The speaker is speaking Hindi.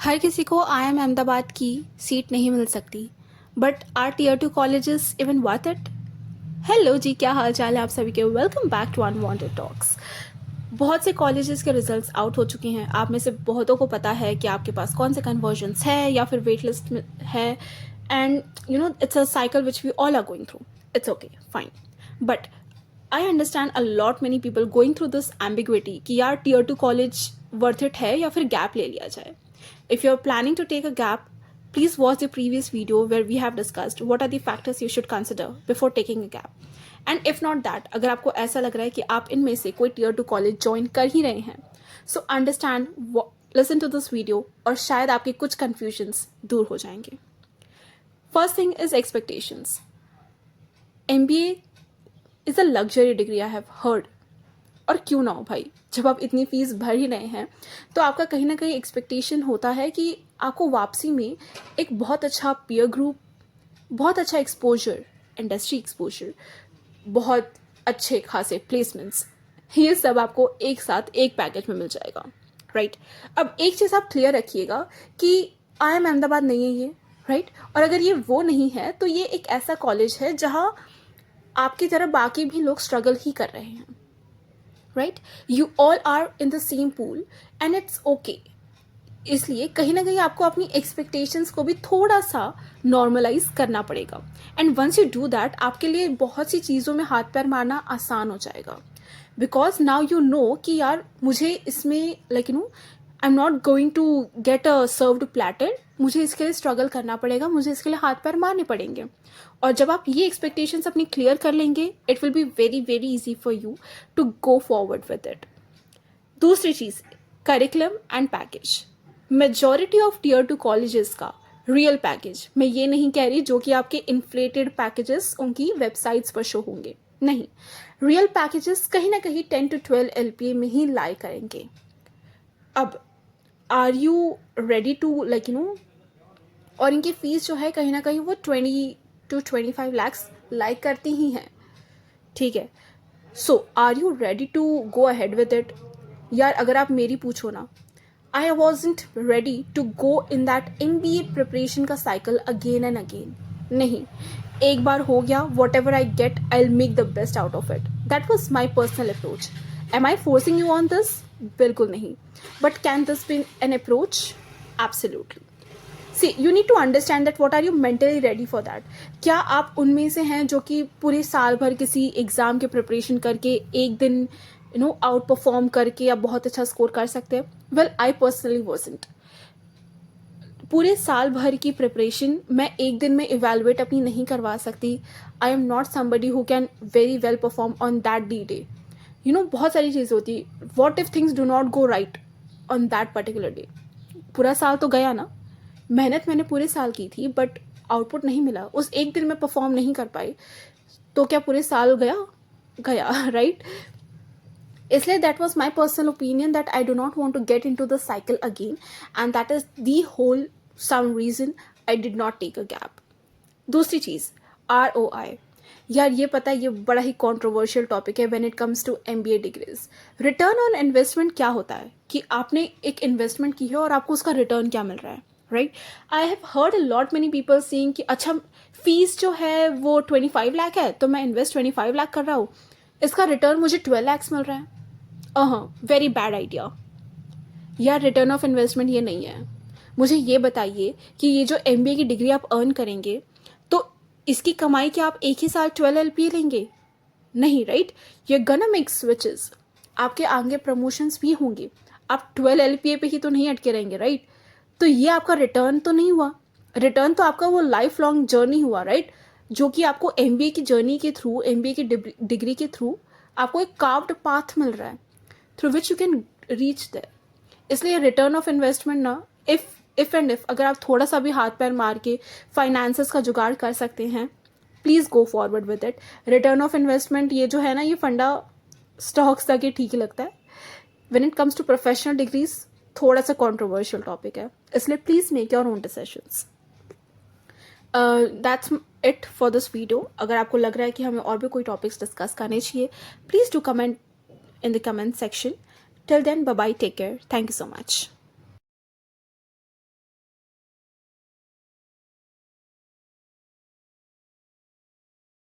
हर किसी को IIM अहमदाबाद की सीट नहीं मिल सकती, but are tier 2 colleges even worth it? Hello जी, क्या हाल चाल है आप सभी के? Welcome back to unwanted talks. बहुत से कॉलेजेस के रिजल्ट्स आउट हो चुके हैं। आप में से बहुतों को पता है कि आपके पास कौन से कन्वर्जन्स है या फिर वेट लिस्ट में है, and it's a cycle which we all are going through. It's okay, fine, but I understand a lot many people going through this ambiguity कि यार टीयर 2 कॉलेज वर्थ इट है या फिर गैप ले लिया जाए. If you're planning to take a gap, please watch the previous video where we have discussed what are the factors you should consider before taking a gap. And if not that, अगर आपको ऐसा लग रहा है कि आप इनमें से कोई tier 2 कॉलेज ज्वाइन कर ही रहे हैं, so understand, listen to this video और शायद आपके कुछ confusions दूर हो जाएंगे. First thing is expectations. MBA is a luxury degree, I have heard. और क्यों ना हो भाई, जब आप इतनी फीस भर ही रहे हैं तो आपका कहीं ना कहीं एक्सपेक्टेशन होता है कि आपको वापसी में एक बहुत अच्छा पीयर ग्रुप, बहुत अच्छा एक्सपोजर, इंडस्ट्री एक्सपोजर, बहुत अच्छे खासे प्लेसमेंट्स, ये सब आपको एक साथ एक पैकेज में मिल जाएगा, राइट? अब एक चीज़ आप क्लियर रखिएगा कि IIM अहमदाबाद नहीं है ये, राइट? और अगर ये वो नहीं है तो ये एक ऐसा कॉलेज है जहाँ आपकी तरह बाकी भी लोग स्ट्रगल ही कर रहे हैं, right? You all are in the same pool and it's okay. इसलिए कहीं ना कहीं आपको अपनी एक्सपेक्टेशंस को भी थोड़ा सा नॉर्मलाइज करना पड़ेगा. And once you do that, आपके लिए बहुत सी चीज़ों में हाथ पैर मारना आसान हो जाएगा. बिकॉज नाउ यू नो कि यार मुझे इसमें I am not going to get a served platter, मुझे इसके लिए स्ट्रगल करना पड़ेगा, मुझे इसके लिए हाथ पैर मारने पड़ेंगे. और जब आप ये एक्सपेक्टेशंस अपनी क्लियर कर लेंगे, it will be very very easy for you to go forward with it. दूसरी चीज़, curriculum and package. Majority of tier 2 colleges का रियल पैकेज, मैं ये नहीं कह रही जो कि आपके इन्फ्लेटेड पैकेजेस उनकी वेबसाइट्स पर शो होंगे, नहीं, रियल पैकेजेस कहीं ना कहीं 10 to 12 LPA में ही लाई करेंगे. अब आर यू रेडी टू और इनकी फीस जो है कहीं ना कहीं वो 20 to 25 lakhs लाइक करती ही हैं, ठीक है? So are you ready to go ahead with it? यार अगर आप मेरी पूछो ना, I wasn't ready to go in that MBA preparation का साइकिल अगेन एंड अगेन. नहीं, एक बार हो गया, whatever I get I will make the best out of it. That was my personal approach. Am I forcing you on this? बिल्कुल नहीं. But can this be an approach? Absolutely. See, you need to understand that what are you mentally ready for that. क्या आप उनमें से हैं जो कि पूरे साल भर किसी एग्ज़ाम के प्रिपरेशन करके एक दिन आउट परफॉर्म करके या बहुत अच्छा स्कोर कर सकते हैं? Well, I personally wasn't. पूरे साल भर की प्रिपरेशन मैं एक दिन में इवेलुएट अपनी नहीं करवा सकती. आई am not somebody who can very well perform on that day. बहुत सारी चीज़ें होती है. What if things do not go right on that particular day? पूरा साल तो गया ना, मेहनत मैंने पूरे साल की थी, बट आउटपुट नहीं मिला, उस एक दिन में परफॉर्म नहीं कर पाई, तो क्या पूरे साल गया राइट? इसलिए that was my personal opinion that I do not want to get into the cycle again, and that is the whole sum reason I did not take a gap. दूसरी चीज़, ROI. यार ये पता है, ये बड़ा ही कॉन्ट्रोवर्शियल टॉपिक है when it comes to MBA degrees. Return on investment क्या होता है कि आपने एक इन्वेस्टमेंट की है और आपको उसका रिटर्न क्या मिल रहा है, right? I have heard a lot many people saying कि अच्छा फीस जो है वो 25 लाख है तो मैं इन्वेस्ट 25 लाख कर रहा हूँ, इसका रिटर्न मुझे 12 lakhs मिल रहा है. Very bad idea. यार रिटर्न ऑफ इन्वेस्टमेंट ये नहीं है. मुझे ये बताइए कि ये जो MBA की डिग्री आप अर्न करेंगे तो इसकी कमाई क्या आप एक ही साल 12 LPA लेंगे? नहीं, right? You are gonna make switches. आपके आगे प्रमोशंस भी होंगे. आप 12 LPA पे ही तो नहीं अटके रहेंगे, राइट? तो ये आपका रिटर्न तो नहीं हुआ. रिटर्न तो आपका वो लाइफ लॉन्ग जर्नी हुआ, राइट? जो कि आपको MBA की जर्नी के थ्रू, MBA की डिग्री के थ्रू आपको एक कार्व्ड पाथ मिल रहा है through which you can reach there. इसलिए रिटर्न ऑफ इन्वेस्टमेंट ना, इफ अगर आप थोड़ा सा भी हाथ पैर मार के फाइनेंसेस का जुगाड़ कर सकते हैं, please go forward with it. Return of investment ये जो है ना, ये फंडा स्टॉक्स तक ये ठीक लगता है. When it comes to professional degrees थोड़ा सा कॉन्ट्रोवर्शियल टॉपिक है, इसलिए please make your own decisions. That's it for this video. अगर आपको लग रहा है कि हमें और भी कोई टॉपिक्स डिस्कस करने चाहिए, please do comment in the comment section. Till then, bye bye, take care. Thank you so much.